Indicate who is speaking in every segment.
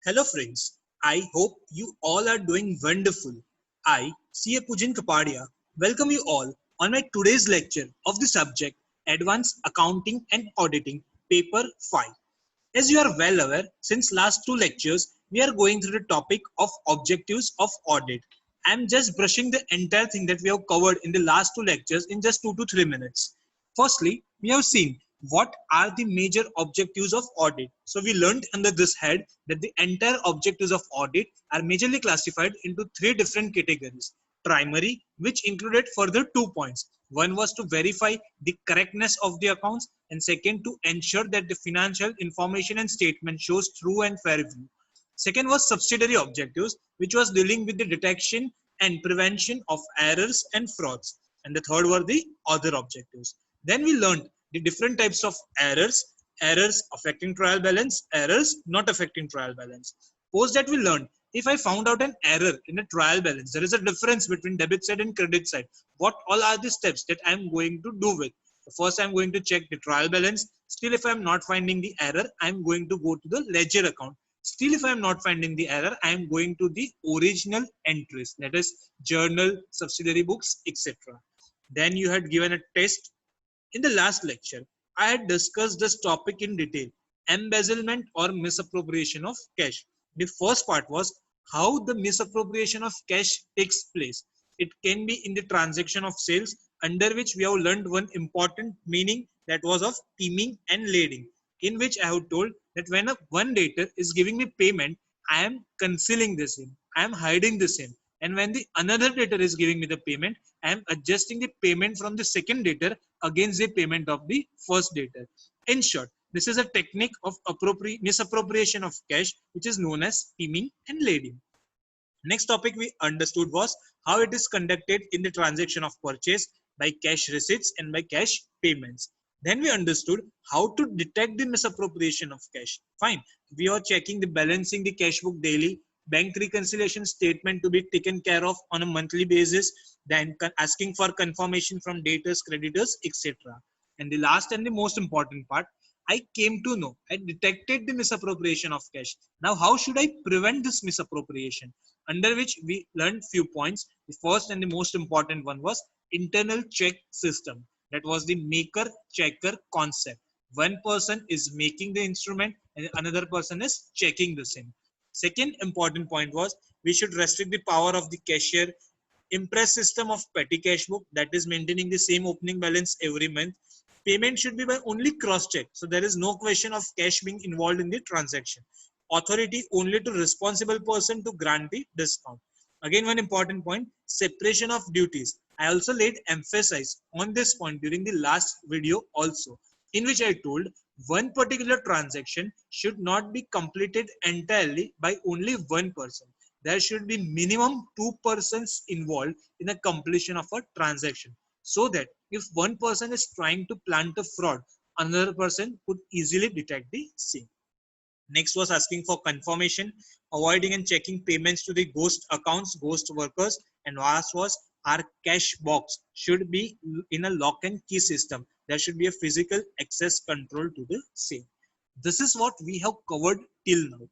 Speaker 1: Hello friends, I hope you all are doing wonderful. I, CA Pujin Kapadia, welcome you all on my today's lecture of the subject Advanced Accounting and Auditing, Paper 5. As you are well aware, since last two lectures, we are going through the topic of objectives of audit. I am just brushing the entire thing that we have covered in the last two lectures in just 2 to 3 minutes. Firstly, we have seen what are the major objectives of audit. So we learned under this head that the entire objectives of audit are majorly classified into three different categories. Primary, which included further 2 points. One was to verify the correctness of the accounts, and second to ensure that the financial information and statement shows true and fair view. Second was subsidiary objectives, which was dealing with the detection and prevention of errors and frauds. And the third were the other objectives. Then we learned the different types of errors, errors affecting trial balance, errors not affecting trial balance. Post that we learned, if I found out an error in a trial balance, there is a difference between debit side and credit side. What all are the steps that I'm going to do with? First, I'm going to check the trial balance. Still, if I'm not finding the error, I'm going to go to the ledger account. Still, if I'm not finding the error, I'm going to the original entries, that is journal, subsidiary books, etc. Then you had given a test. In the last lecture, I had discussed this topic in detail, embezzlement or misappropriation of cash. The first part was how the misappropriation of cash takes place. It can be in the transaction of sales, under which we have learned one important meaning, that was of teaming and lading, in which I have told that when one debtor is giving me payment, I am concealing the same, I am hiding the same. And when the another debtor is giving me the payment, I am adjusting the payment from the second debtor against the payment of the first debtor. In short, this is a technique of misappropriation of cash, which is known as teaming and lading. Next topic we understood was how it is conducted in the transaction of purchase by cash receipts and by cash payments. Then we understood how to detect the misappropriation of cash. Fine. We are checking the balancing the cash book daily, bank reconciliation statement to be taken care of on a monthly basis, then asking for confirmation from debtors, creditors, etc. And the last and the most important part, I came to know, I detected the misappropriation of cash. Now, how should I prevent this misappropriation? Under which we learned few points. The first and the most important one was internal check system. That was the maker checker concept. One person is making the instrument and another person is checking the same. Second important point was we should restrict the power of the cashier. Impress system of petty cash book, that is maintaining the same opening balance every month. Payment should be by only cross check, so there is no question of cash being involved in the transaction. Authority only to responsible person to grant the discount. Again, one important point, separation of duties. I also laid emphasis on this point during the last video also, in which I told one particular transaction should not be completed entirely by only one person. There should be minimum 2 persons involved in the completion of a transaction, so that if one person is trying to plant a fraud, another person could easily detect the same. Next was asking for confirmation, avoiding and checking payments to the ghost accounts, ghost workers. And last was our cash box should be in a lock and key system. There should be a physical access control to the same. This is what we have covered till now.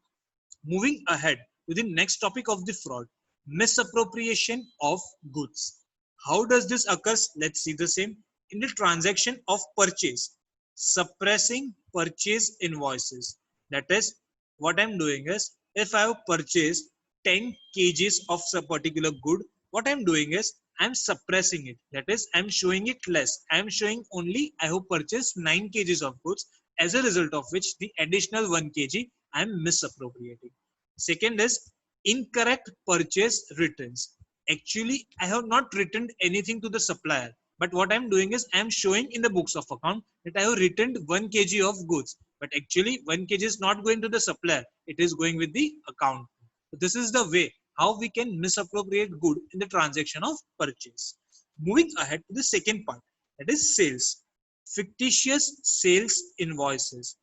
Speaker 1: Moving ahead to the next topic of the fraud, misappropriation of goods. How does this occur? Let's see the same. In the transaction of purchase, suppressing purchase invoices. That is, what I'm doing is, if I have purchased 10 kgs of a particular good, what I'm doing is, I'm suppressing it. That is, I'm showing it less. I'm showing only I have purchased 9 kgs of goods, as a result of which the additional 1 kg I'm misappropriating. Second is incorrect purchase returns. Actually, I have not returned anything to the supplier, but what I'm doing is I'm showing in the books of account that I have returned 1 kg of goods, but actually 1 kg is not going to the supplier, it is going with the account. So this is the way how we can misappropriate good in the transaction of purchase. Moving ahead to the second part, that is sales. Fictitious sales invoices.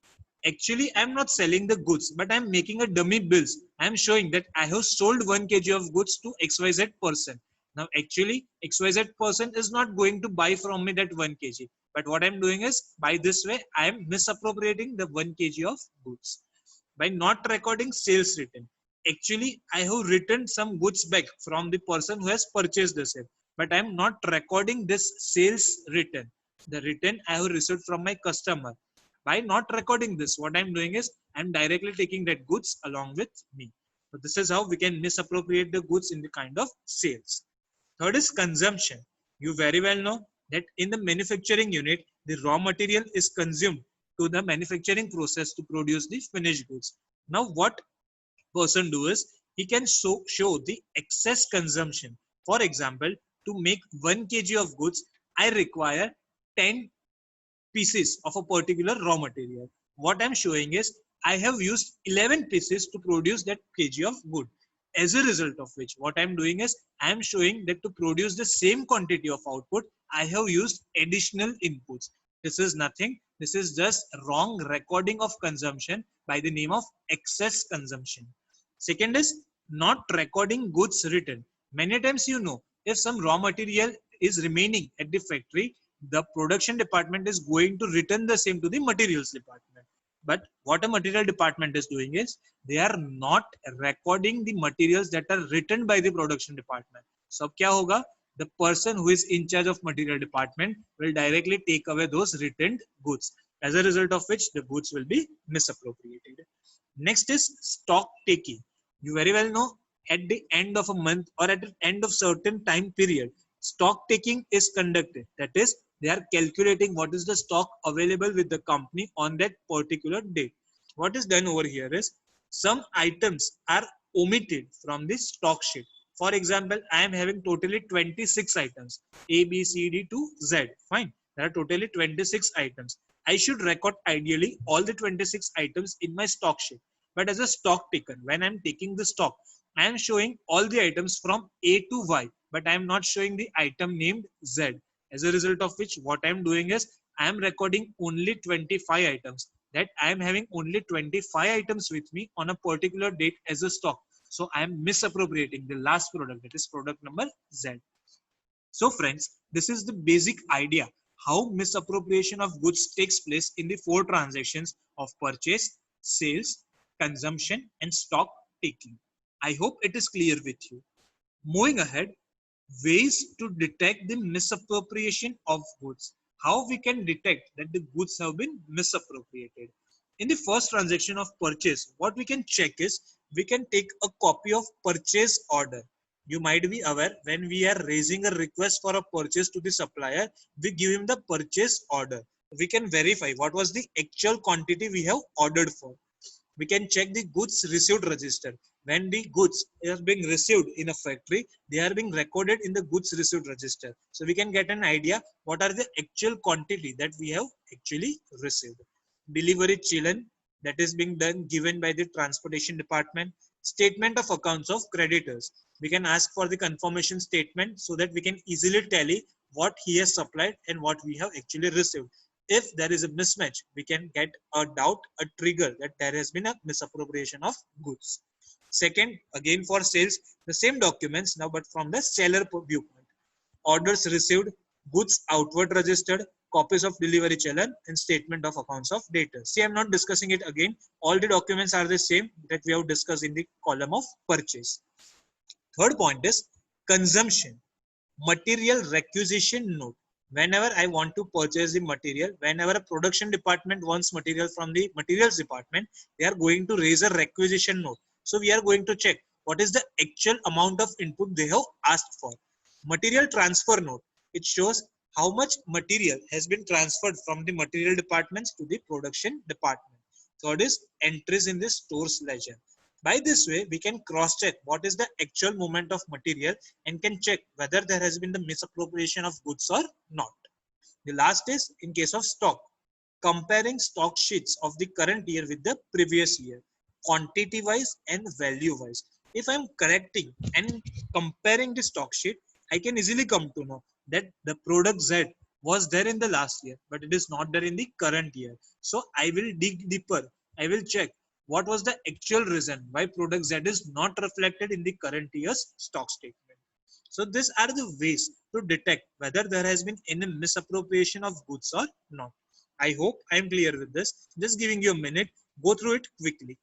Speaker 1: Actually, I'm not selling the goods, but I'm making a dummy bills. I'm showing that I have sold 1 kg of goods to XYZ person. Now, actually, XYZ person is not going to buy from me that 1 kg. But what I'm doing is, by this way, I am misappropriating the 1 kg of goods. By not recording sales written, actually I have written some goods back from the person who has purchased the sale, but I am not recording this sales written. The written I have received from my customer. By not recording this, what I'm doing is I'm directly taking that goods along with me. So this is how we can misappropriate the goods in the kind of sales. Third is consumption. You very well know that in the manufacturing unit, the raw material is consumed to the manufacturing process to produce the finished goods. Now, what person do is he can show the excess consumption. For example, to make 1 kg of goods, I require 10 pieces of a particular raw material. What I'm showing is I have used 11 pieces to produce that kg of good. As a result of which, what I'm doing is I'm showing that to produce the same quantity of output, I have used additional inputs. This is nothing. This is just wrong recording of consumption by the name of excess consumption. Second is not recording goods written. Many times, if some raw material is remaining at the factory, the production department is going to return the same to the materials department. But what a material department is doing is they are not recording the materials that are written by the production department. So अब क्या होगा? The person who is in charge of material department will directly take away those written goods. As a result of which the goods will be misappropriated. Next is stock taking. You very well know at the end of a month or at the end of certain time period, stock taking is conducted. That is, they are calculating what is the stock available with the company on that particular date. What is done over here is some items are omitted from the stock sheet. For example, I am having totally 26 items, A, B, C, D to Z. Fine. There are totally 26 items. I should record ideally all the 26 items in my stock sheet. But as a stock taker, when I'm taking the stock, I am showing all the items from A to Y, but I am not showing the item named Z. As a result of which, what I am doing is I am recording only 25 items. That I am having only 25 items with me on a particular date as a stock. So I am misappropriating the last product, that is product number Z. So friends, this is the basic idea how misappropriation of goods takes place in the 4 transactions of purchase, sales, consumption, and stock taking. I hope it is clear with you. Moving ahead, ways to detect the misappropriation of goods. How we can detect that the goods have been misappropriated. In the first transaction of purchase, what we can check is we can take a copy of purchase order. You might be aware when we are raising a request for a purchase to the supplier, we give him the purchase order. We can verify what was the actual quantity we have ordered for. We can check the goods received register. When the goods are being received in a factory, they are being recorded in the goods received register. So we can get an idea what are the actual quantity that we have actually received. Delivery chillan that is being done given by the transportation department. Statement of accounts of creditors. We can ask for the confirmation statement so that we can easily tally what he has supplied and what we have actually received. If there is a mismatch, we can get a doubt, a trigger that there has been a misappropriation of goods. Second, again for sales, the same documents now, but from the seller viewpoint. Orders received, goods outward registered, copies of delivery challan, and statement of accounts of debtors. See, I'm not discussing it again. All the documents are the same that we have discussed in the column of purchase. Third point is consumption. Material requisition note. Whenever I want to purchase the material, whenever a production department wants material from the materials department, they are going to raise a requisition note. So we are going to check what is the actual amount of input they have asked for. Material transfer note. It shows how much material has been transferred from the material departments to the production department. Third is entries in the stores ledger. By this way, we can cross-check what is the actual movement of material and can check whether there has been the misappropriation of goods or not. The last is in case of stock, comparing stock sheets of the current year with the previous year, quantity wise and value wise. If I'm correcting and comparing the stock sheet, I can easily come to know that the product Z was there in the last year, but it is not there in the current year. So I will dig deeper. I will check what was the actual reason why product Z is not reflected in the current year's stock statement. So these are the ways to detect whether there has been any misappropriation of goods or not. I hope I am clear with this. Just giving you a minute, go through it quickly.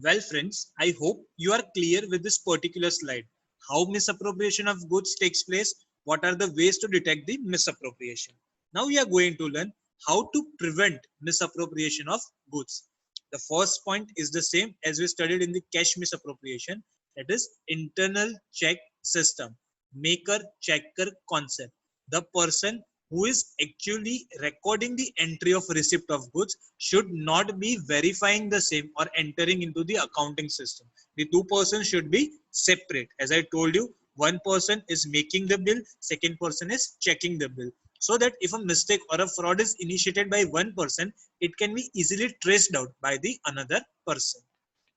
Speaker 1: Well, friends, I hope you are clear with this particular slide. How misappropriation of goods takes place, what are the ways to detect the misappropriation. Now we are going to learn how to prevent misappropriation of goods. The first point is the same as we studied in the cash misappropriation, that is internal check system, maker checker concept. The person who is actually recording the entry of receipt of goods should not be verifying the same or entering into the accounting system. The two persons should be separate. As I told you, one person is making the bill, second person is checking the bill. So that if a mistake or a fraud is initiated by one person, it can be easily traced out by the another person.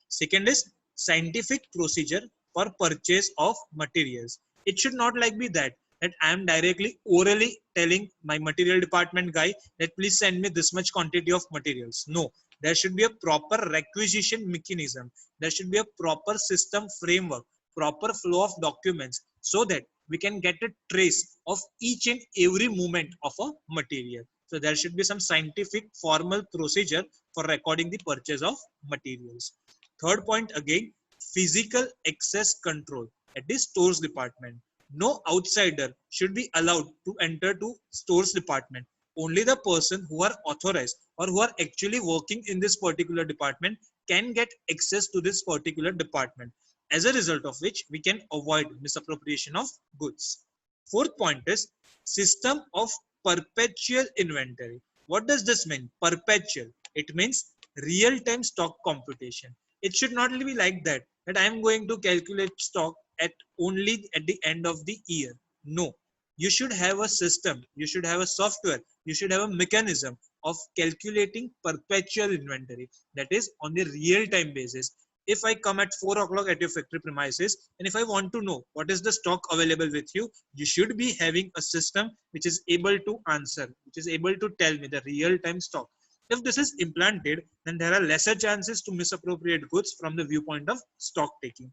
Speaker 1: Second is scientific procedure for purchase of materials. It should not like be that I am directly orally telling my material department guy that please send me this much quantity of materials. No, there should be a proper requisition mechanism. There should be a proper system framework, proper flow of documents so that we can get a trace of each and every movement of a material. So there should be some scientific formal procedure for recording the purchase of materials. Third point again, physical access control at the stores department. No outsider should be allowed to enter to stores department. Only the person who are authorized or who are actually working in this particular department can get access to this particular department. As a result of which we can avoid misappropriation of goods. Fourth point is system of perpetual inventory. What does this mean? Perpetual. It means real-time stock computation. It should not be like that I am going to calculate stock at only at the end of the year. No, you should have a system, you should have a software, you should have a mechanism of calculating perpetual inventory, that is on the real time basis. If I come at 4 o'clock at your factory premises and if I want to know what is the stock available with you, you should be having a system which is able to answer, which is able to tell me the real time stock. If this is implanted, then there are lesser chances to misappropriate goods from the viewpoint of stock taking.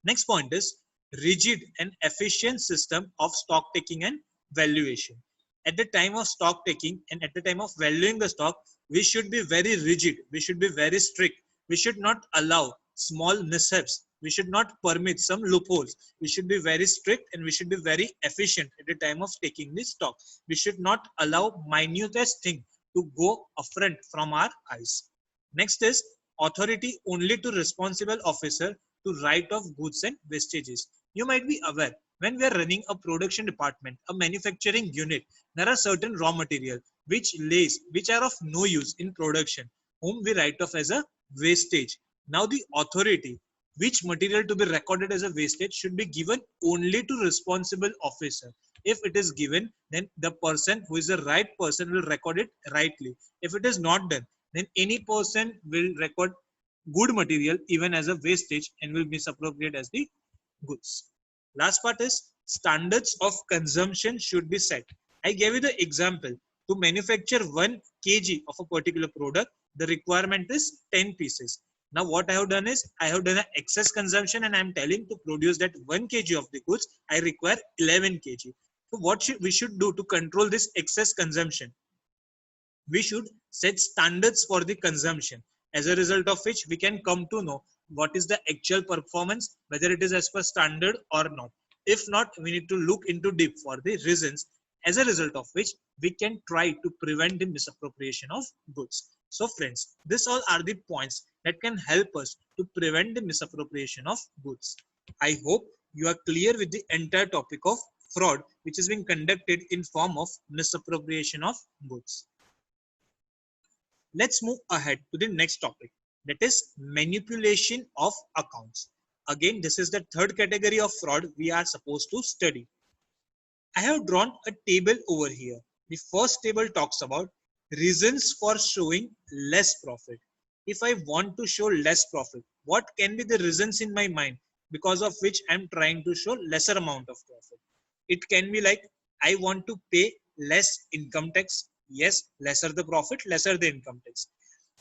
Speaker 1: Next point is rigid and efficient system of stock taking and valuation. At the time of stock taking and at the time of valuing the stock, we should be very rigid. We should be very strict. We should not allow small mishaps. We should not permit some loopholes. We should be very strict and we should be very efficient at the time of taking the stock. We should not allow minutest thing to go affront from our eyes. Next is authority only to responsible officer to write off goods and wastages. You might be aware when we are running a production department, a manufacturing unit, there are certain raw material which are of no use in production, whom we write off as a wastage. Now the authority which material to be recorded as a wastage should be given only to responsible officer. If it is given, then the person who is the right person will record it rightly. If it is not done, then any person will record good material even as a wastage and will misappropriate as the goods. Last part is standards of consumption should be set. I gave you the example. To manufacture 1 kg of a particular product, the requirement is 10 pieces. Now what I have done is I have done an excess consumption and I am telling to produce that 1 kg of the goods, I require 11 kg. So what we should do to control this excess consumption? We should set standards for the consumption, as a result of which we can come to know what is the actual performance, whether it is as per standard or not. If not, we need to look into deep for the reasons, as a result of which we can try to prevent the misappropriation of goods. So friends, this all are the points that can help us to prevent the misappropriation of goods. I hope you are clear with the entire topic of fraud which is being conducted in form of misappropriation of goods. Let's move ahead to the next topic, that is manipulation of accounts. Again, this is the third category of fraud we are supposed to study. I have drawn a table over here. The first table talks about reasons for showing less profit. If I want to show less profit, what can be the reasons in my mind because of which I am trying to show lesser amount of profit? It can be like I want to pay less income tax. Yes, lesser the profit, lesser the income tax.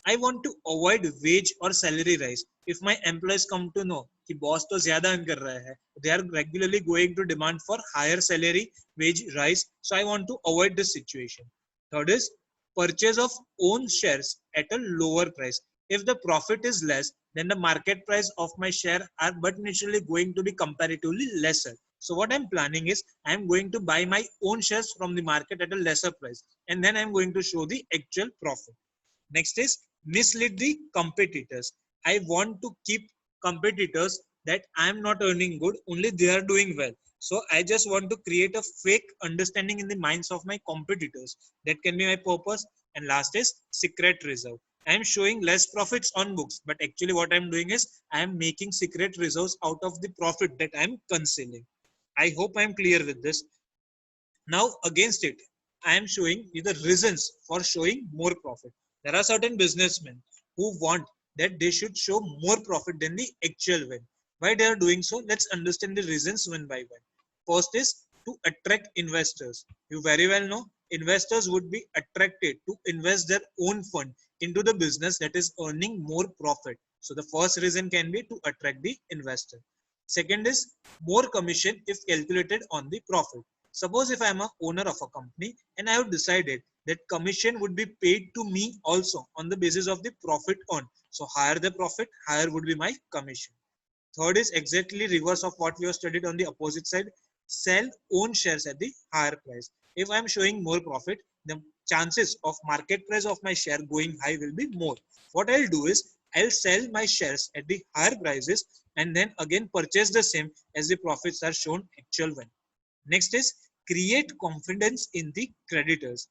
Speaker 1: I want to avoid wage or salary rise. If my employees come to know कि boss तो ज़्यादा earn कर रहा है, they are regularly going to demand for higher salary, wage rise. So I want to avoid this situation. Third is purchase of own shares at a lower price. If the profit is less, then the market price of my share are but naturally going to be comparatively lesser. So what I'm planning is I'm going to buy my own shares from the market at a lesser price, and then I'm going to show the actual profit. Next is mislead the competitors. I want to keep competitors that I'm not earning good, only they are doing well. So I just want to create a fake understanding in the minds of my competitors. That can be my purpose. And last is secret reserve. I'm showing less profits on books, but actually what I'm doing is I'm making secret reserves out of the profit that I'm concealing. I hope I'm clear with this. Now, against it, I am showing you the reasons for showing more profit. There are certain businessmen who want that they should show more profit than the actual win. Why they are doing so? Let's understand the reasons one by one. First is to attract investors. You very well know investors would be attracted to invest their own fund into the business that is earning more profit. So the first reason can be to attract the investor. Second is more commission if calculated on the profit. Suppose if I am a owner of a company and I have decided that commission would be paid to me also on the basis of the profit earned. So higher the profit, higher would be my commission. Third is exactly reverse of what we have studied on the opposite side. Sell own shares at the higher price. If I am showing more profit, the chances of market price of my share going high will be more. What I'll do is I'll sell my shares at the higher prices and then again purchase the same as the profits are shown actual when. Next is create confidence in the creditors.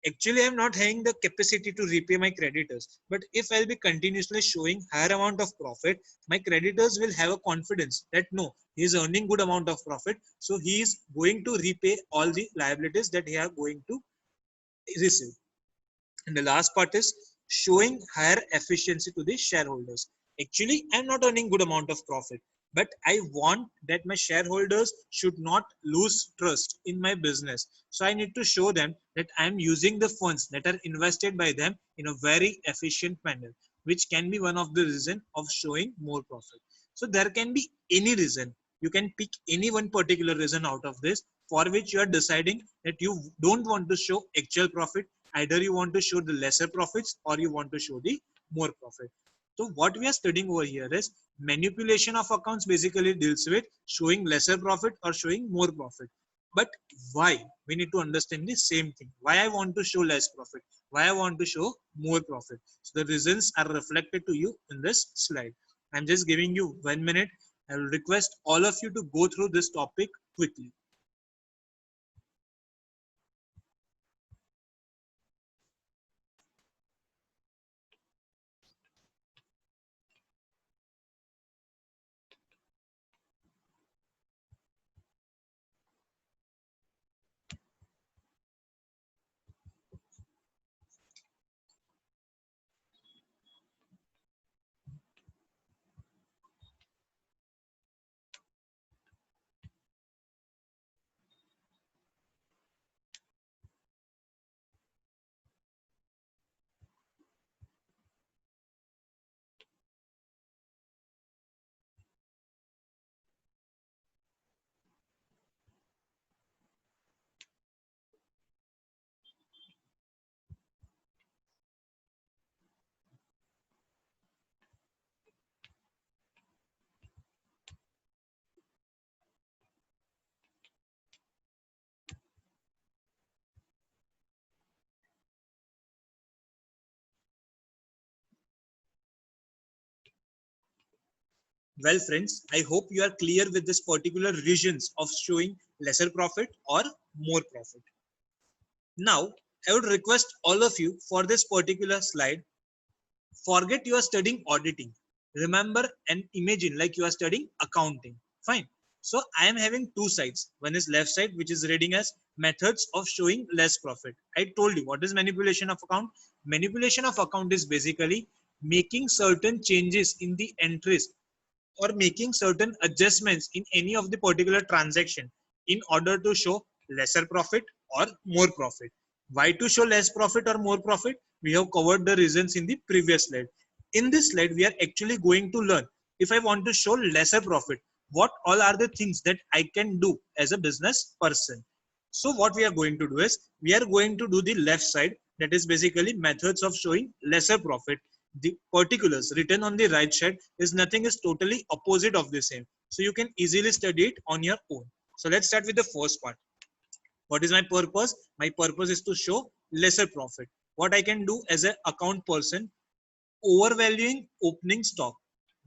Speaker 1: Actually, I'm not having the capacity to repay my creditors, but if I'll be continuously showing higher amount of profit, my creditors will have a confidence that no, he is earning good amount of profit, so he is going to repay all the liabilities that he are going to receive. And the last part is showing higher efficiency to the shareholders. Actually, I'm not earning good amount of profit, but I want that my shareholders should not lose trust in my business. So I need to show them that I'm using the funds that are invested by them in a very efficient manner, which can be one of the reason of showing more profit. So there can be any reason. You can pick any one particular reason out of this for which you are deciding that you don't want to show actual profit. Either you want to show the lesser profits or you want to show the more profit. So what we are studying over here is manipulation of accounts basically deals with showing lesser profit or showing more profit. But why? We need to understand the same thing. Why I want to show less profit? Why I want to show more profit? So the reasons are reflected to you in this slide. I'm just giving you 1 minute. I will request all of you to go through this topic quickly. Well, friends, I hope you are clear with this particular reasons of showing lesser profit or more profit. Now, I would request all of you for this particular slide, forget you are studying auditing. Remember and imagine like you are studying accounting. Fine. So I am having two sides. One is left side, which is reading as methods of showing less profit. I told you what is manipulation of account. Manipulation of account is basically making certain changes in the entries or making certain adjustments in any of the particular transaction in order to show lesser profit or more profit. Why to show less profit or more profit? We have covered the reasons in the previous slide. In this slide, we are actually going to learn if I want to show lesser profit, what all are the things that I can do as a business person. So what we are going to do is we are going to do the left side, that is basically methods of showing lesser profit. the particulars written on the right side is nothing is totally opposite of the same. So you can easily study it on your own. So let's start with the first part. What is my purpose? My purpose is to show lesser profit. What I can do as an account person, overvaluing opening stock.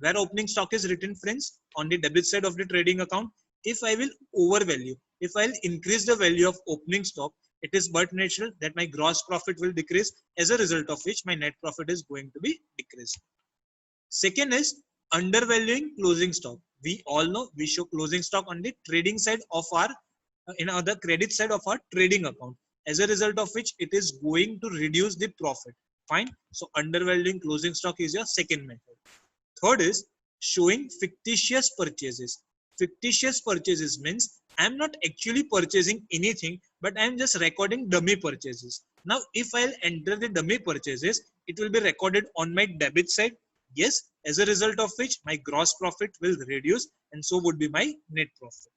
Speaker 1: Where opening stock is written, friends, on the debit side of the trading account. If I will overvalue, if I'll increase the value of opening stock, it is but natural that my gross profit will decrease, as a result of which my net profit is going to be decreased. Second is undervaluing closing stock. We all know we show closing stock on the trading side of our in the credit side of our trading account, as a result of which it is going to reduce the profit. Fine. So undervaluing closing stock is your second method. Third is showing fictitious purchases. Fictitious purchases means I'm not actually purchasing anything, but I'm just recording dummy purchases. Now, if I'll enter the dummy purchases, it will be recorded on my debit side. Yes, as a result of which my gross profit will reduce, and so would be my net profit.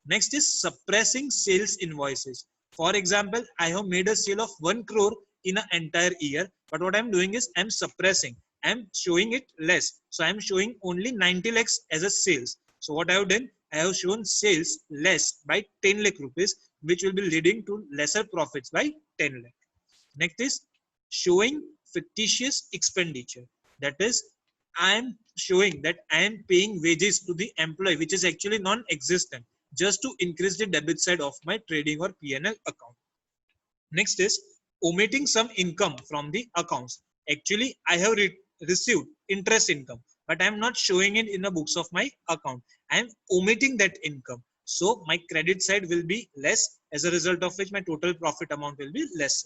Speaker 1: Next is suppressing sales invoices. For example, I have made a sale of 1 crore in an entire year, but what I'm doing is I'm suppressing. I'm showing it less. So I'm showing only 90 lakhs as a sales. So what I have done, I have shown sales less by 10 lakh rupees, which will be leading to lesser profits by 10 lakh. Next is showing fictitious expenditure. That is, I am showing that I am paying wages to the employee, which is actually non-existent, just to increase the debit side of my trading or P&L account. Next is omitting some income from the accounts. Actually, I have received interest income, but I am not showing it in the books of my account. I am omitting that income. So my credit side will be less, as a result of which my total profit amount will be less.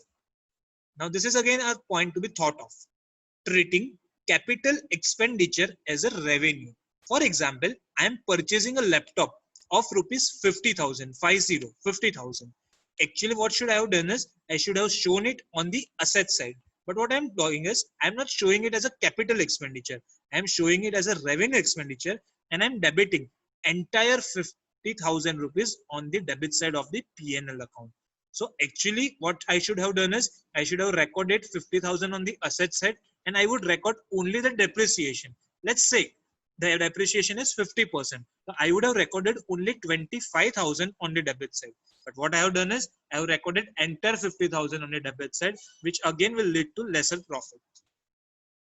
Speaker 1: Now, this is again a point to be thought of. Treating capital expenditure as a revenue. For example, I am purchasing a laptop of rupees 50,000, 50,000. Actually, what should I have done is I should have shown it on the asset side. But what I'm doing is I'm not showing it as a capital expenditure. I'm showing it as a revenue expenditure, and I'm debiting entire 50,000 rupees on the debit side of the P&L account. So actually what I should have done is I should have recorded 50,000 on the asset side, and I would record only the depreciation. Let's say the depreciation is 50%. So I would have recorded only 25,000 on the debit side. But what I have done is I have recorded entire 50,000 on the debit side, which again will lead to lesser profit.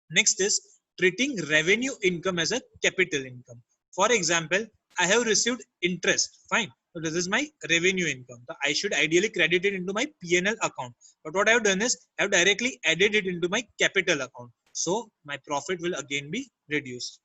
Speaker 1: Next is treating revenue income as a capital income. For example, I have received interest. Fine. So this is my revenue income. So I should ideally credit it into my P&L account. But what I have done is I have directly added it into my capital account. So my profit will again be reduced.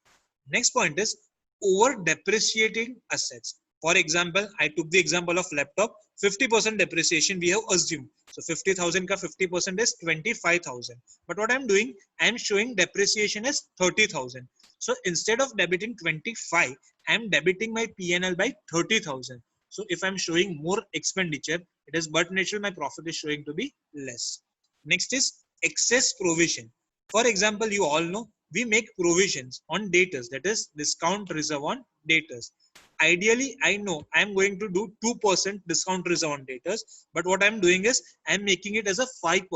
Speaker 1: Next point is over depreciating assets. For example, I took the example of laptop. 50% depreciation we have assumed. So 50,000 ka 50% is 25,000. But what I'm doing, I'm showing depreciation as 30,000. So instead of debiting 25, I'm debiting my P&L by 30,000. So if I'm showing more expenditure, it is but natural my profit is showing to be less. Next is excess provision. For example, you all know we make provisions on debtors, that is discount reserve on debtors. Ideally, I know I'm going to do 2% discount reserve on debtors, but what I'm doing is I'm making it as a 5%.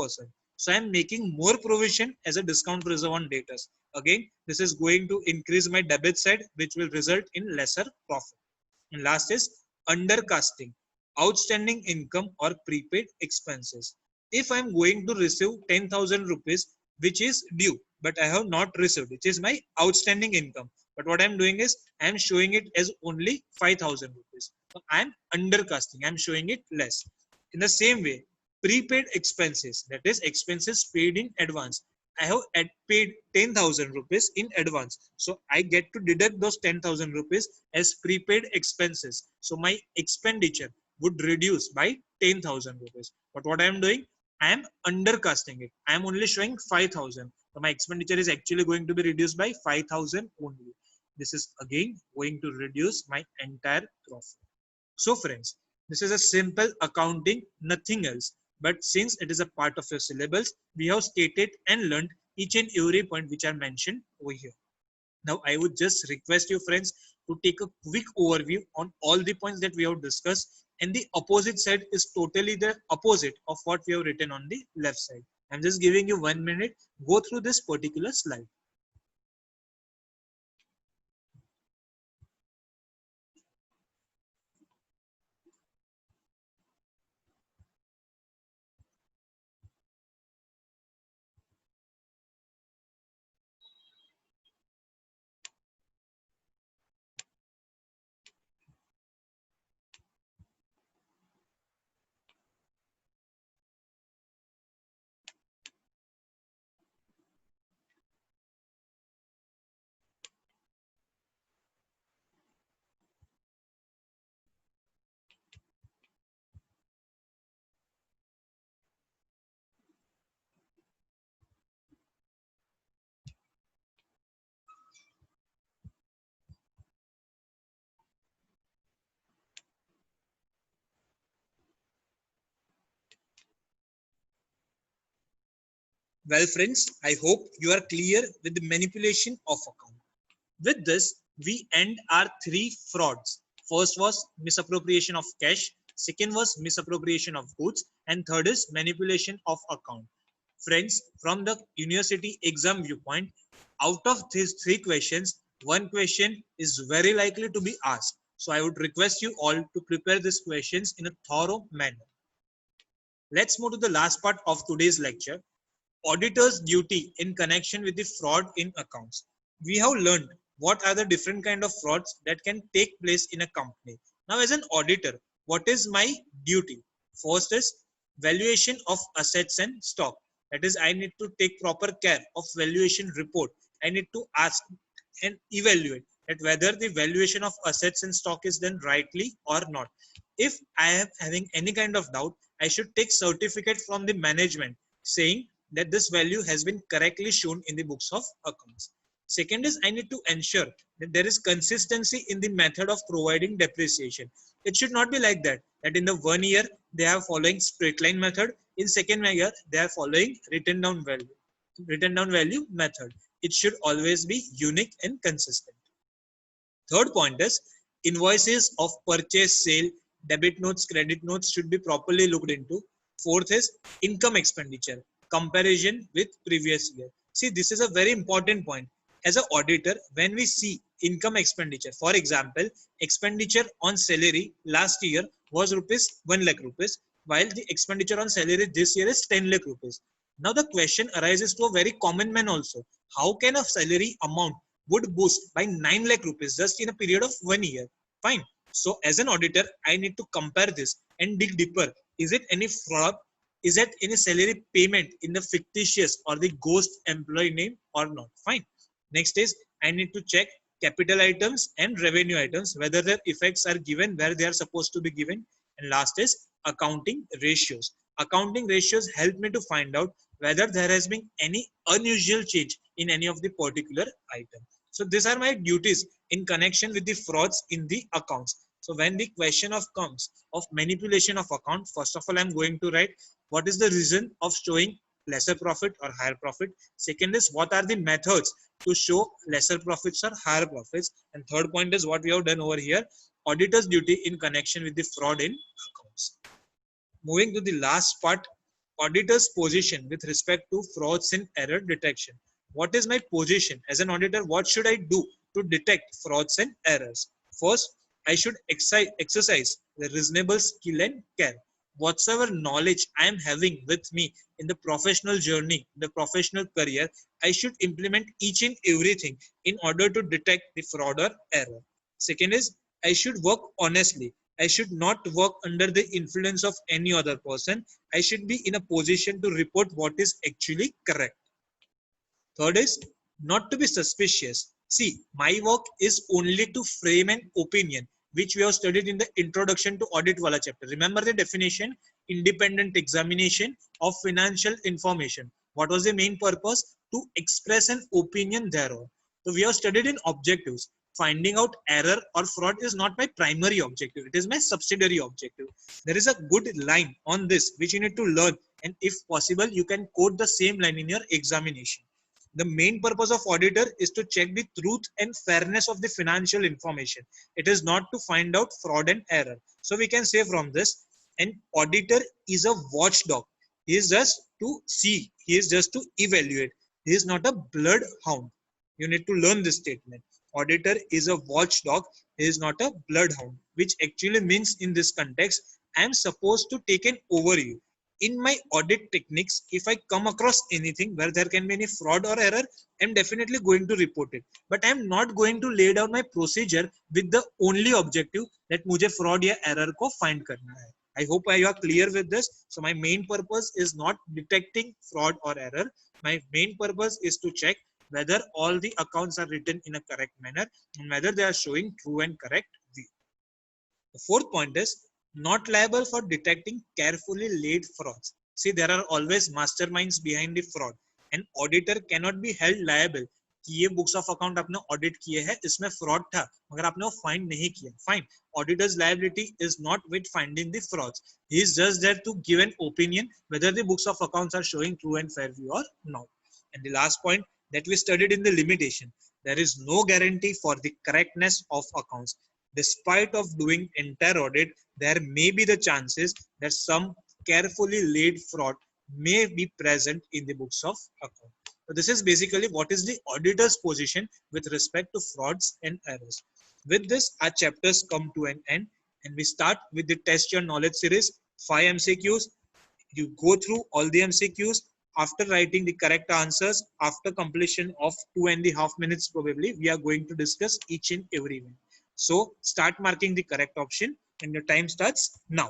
Speaker 1: So I'm making more provision as a discount reserve on debtors. Again, this is going to increase my debit side, which will result in lesser profit. And last is undercasting, outstanding income or prepaid expenses. If I'm going to receive 10,000 rupees, which is due, but I have not received, which is my outstanding income. But what I'm doing is I'm showing it as only 5,000 rupees. So I'm undercasting, I'm showing it less. In the same way, prepaid expenses, that is expenses paid in advance. I have paid 10,000 rupees in advance. So I get to deduct those 10,000 rupees as prepaid expenses. So my expenditure would reduce by 10,000 rupees. But what I am doing, I am undercasting it. I am only showing 5,000. So my expenditure is actually going to be reduced by 5,000 only. This is again going to reduce my entire profit. So friends, this is a simple accounting, nothing else. But since it is a part of your syllabus, we have stated and learned each and every point which I mentioned over here. Now, I would just request you friends to take a quick overview on all the points that we have discussed, and the opposite side is totally the opposite of what we have written on the left side. I'm just giving you 1 minute. Go through this particular slide. Well, friends, I hope you are clear with the manipulation of account. With this, we end our three frauds. First was misappropriation of cash, second was misappropriation of goods, and third is manipulation of account. Friends, from the university exam viewpoint, out of these three questions, one question is very likely to be asked. So I would request you all to prepare these questions in a thorough manner. Let's move to the last part of today's lecture, auditor's duty in connection with the fraud in accounts. We have learned what are the different kind of frauds that can take place in a company. Now, as an auditor, what is my duty? First is valuation of assets and stock. That is, I need to take proper care of valuation report. I need to ask and evaluate that whether the valuation of assets and stock is done rightly or not. If I am having any kind of doubt, I should take certificate from the management saying that this value has been correctly shown in the books of accounts. Second is I need to ensure that there is consistency in the method of providing depreciation. It should not be like that in the 1 year they are following straight line method, in second year they are following written down value method. It should always be unique and consistent. Third point is invoices of purchase, sale, debit notes, credit notes should be properly looked into. Fourth is income expenditure, comparison with previous year. See, this is a very important point. As an auditor, when we see income expenditure, for example, expenditure on salary last year was rupees 1 lakh rupees, while the expenditure on salary this year is 10 lakh rupees. Now the question arises to a very common man also. How can a salary amount would boost by 9 lakh rupees just in a period of 1 year? Fine. So as an auditor, I need to compare this and dig deeper. Is it any fraud? Is it any salary payment in the fictitious or the ghost employee name or not? Fine. Next is I need to check capital items and revenue items, whether their effects are given where they are supposed to be given. And last is accounting ratios. Accounting ratios help me to find out whether there has been any unusual change in any of the particular item. So these are my duties in connection with the frauds in the accounts. So when the question of comes of manipulation of account, first of all, I'm going to write what is the reason of showing lesser profit or higher profit. Second is what are the methods to show lesser profits or higher profits. And third point is what we have done over here, auditor's duty in connection with the fraud in accounts. Moving to the last part, auditor's position with respect to frauds and error detection. What is my position as an auditor? What should I do to detect frauds and errors? First, I should exercise the reasonable skill and care. Whatsoever knowledge I am having with me in the professional journey, the professional career, I should implement each and everything in order to detect the fraud or error. Second is I should work honestly. I should not work under the influence of any other person. I should be in a position to report what is actually correct. Third is not to be suspicious. See, my work is only to frame an opinion, which we have studied in the introduction to audit wala chapter. Remember the definition, independent examination of financial information. What was the main purpose? To express an opinion thereof. So we have studied in objectives. Finding out error or fraud is not my primary objective. It is my subsidiary objective. There is a good line on this which you need to learn. And if possible, you can quote the same line in your examination. The main purpose of auditor is to check the truth and fairness of the financial information. It is not to find out fraud and error. So we can say from this, an auditor is a watchdog. He is just to see, He is just to evaluate. He is not a bloodhound. You need to learn this statement. Auditor is a watchdog. He is not a bloodhound, which actually means in this context, I am supposed to take an overview. In my audit techniques, if I come across anything where there can be any fraud or error, I'm definitely going to report it. But I'm not going to lay down my procedure with the only objective that मुझे fraud या error को find करना है. I hope you are clear with this. So my main purpose is not detecting fraud or error. My main purpose is to check whether all the accounts are written in a correct manner and whether they are showing true and correct view. The fourth point is not liable for detecting carefully laid frauds. See, there are always masterminds behind the fraud. An auditor cannot be held liable कि ये books of account आपने audit किए हैं, इसमें fraud था मगर आपने वो फाइंड नहीं किया. Fine. Auditor's liability is not with finding the frauds. He is just there to give an opinion whether the books of accounts are showing true and fair view or not. And the last point that we studied in the limitation, there is no guarantee for the correctness of accounts. Despite of doing entire audit, there may be the chances that some carefully laid fraud may be present in the books of account. So this is basically what is the auditor's position with respect to frauds and errors. With this, our chapters come to an end and we start with the test your knowledge series, 5 MCQs. You go through all the MCQs. After writing the correct answers, after completion of 2.5 minutes probably, we are going to discuss each and every one. So start marking the correct option and your time starts now.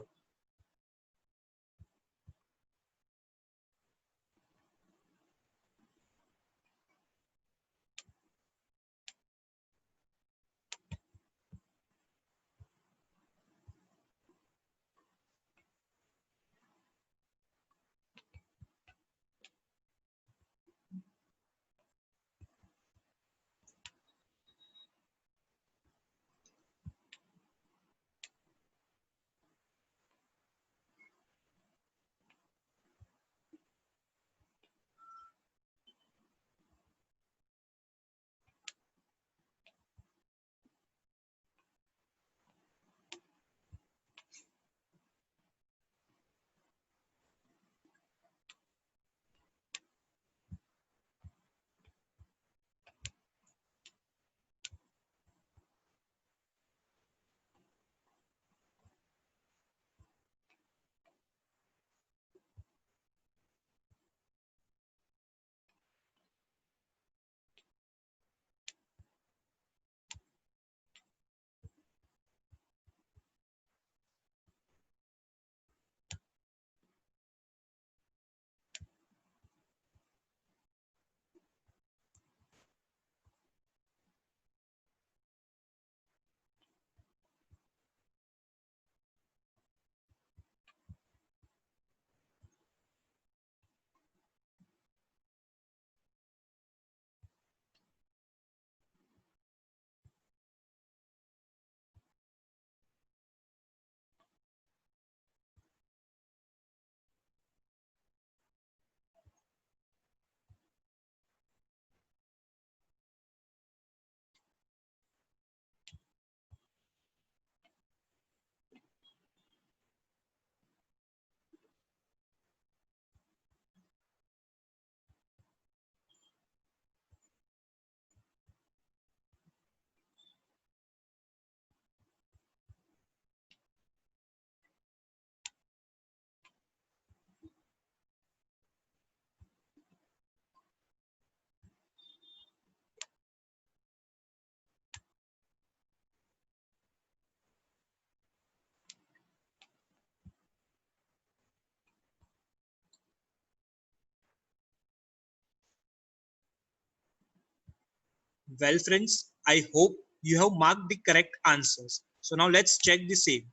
Speaker 1: Well, friends, I hope you have marked the correct answers. So now let's check the same.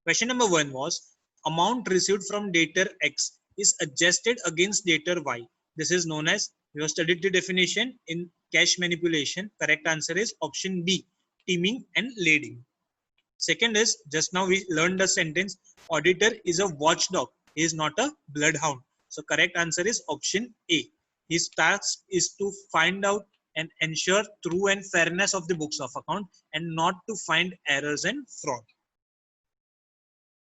Speaker 1: Question number 1 was amount received from debtor X is adjusted against debtor Y. This is known as, we have studied the definition in cash manipulation. Correct answer is option B, teaming and lading. Second is, just now we learned the sentence, auditor is a watchdog. He is not a bloodhound. So correct answer is option A. His task is to find out and ensure true and fairness of the books of account and not to find errors and fraud.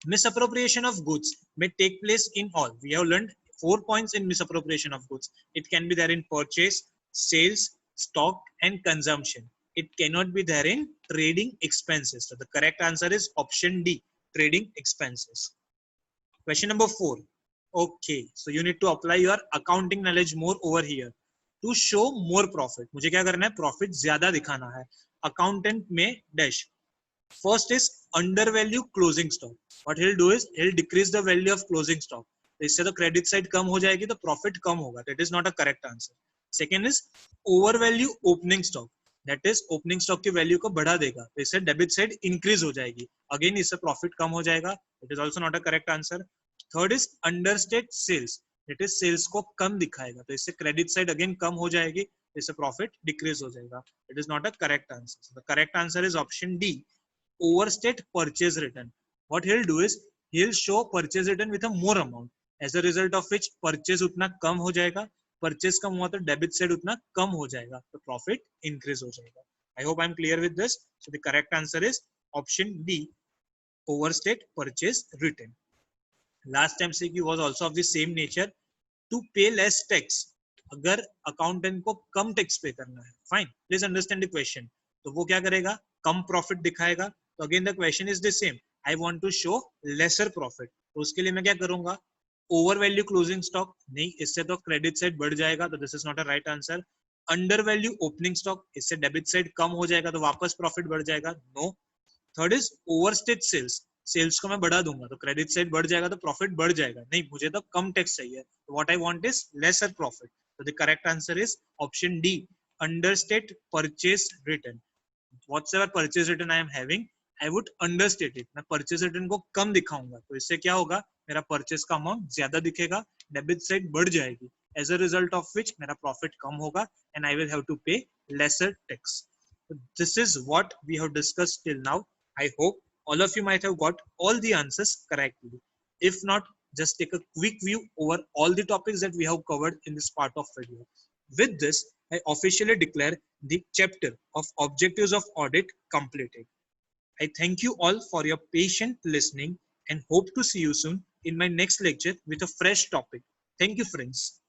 Speaker 1: Misappropriation of goods may take place in all. We have learned 4 points in misappropriation of goods. It can be there in purchase, sales, stock, and consumption. It cannot be there in trading expenses. So the correct answer is option D, trading expenses. Question number 4. Okay, so you need to apply your accounting knowledge more over here to show more profit. मुझे क्या करना है? Profit ज्यादा दिखाना है. Accountant में dash. First is undervalue closing stock. What he'll do is he'll decrease the value of closing stock. तो इससे तो credit side कम हो जाएगी तो profit कम होगा. That is not a correct answer. Second is overvalue opening stock. That is opening stock की value को बढ़ा देगा. तो इससे debit side increase हो जाएगी. Again इससे profit कम हो जाएगा. It is also not a correct answer. Third is understate sales. That is sales को कम दिखाएगा. तो इससे credit side again कम हो जाएगी. इससे profit decrease हो जाएगा. It is not a correct answer. So the correct answer is option D. Overstate purchase return. What he'll do is he'll show purchase return with a more amount, as a result of which purchase उतना कम हो जाएगा. Purchase कम हुआ तो debit side उतना कम हो जाएगा, तो profit increase हो जाएगा. I hope I'm clear with this. So the correct answer is option D, overstate purchase return. Last MCQ was also of the same nature. To pay less tax. अगर accountant को कम tax पे करना है, fine. Please understand the question. तो वो क्या करेगा? कम profit दिखाएगा. तो again the question is the same. I want to show lesser profit. तो उसके लिए मैं क्या करूंगा? Overvalue closing stock. नहीं, इससे तो credit side बढ़ जाएगा, तो this is not a right answer. Undervalue opening stock. इससे debit side कम हो जाएगा, तो वापस profit बढ़ जाएगा. No. Third is overstate sales. Sales को मैं बढ़ा दूंगा तो क्रेडिट साइड बढ़ जाएगा तो प्रॉफिट बढ़ जाएगा. नहीं, मुझे तो कम टैक्स चाहिए. What I want is lesser profit. So the correct answer is option D, understate purchase return. Whatever purchase return I am having, I would understate it. मैं purchase return को कम दिखाऊंगा, तो इससे क्या होगा? मेरा purchase का amount ज्यादा दिखेगा, debit side बढ़ जाएगी. As a result of which मेरा profit कम होगा and I will have to pay lesser tax. So this is what we have discussed till now. I hope all of you might have got all the answers correctly. If not, just take a quick view over all the topics that we have covered in this part of video. With this, I officially declare the chapter of objectives of audit completed. I thank you all for your patient listening and hope to see you soon in my next lecture with a fresh topic. Thank you, friends.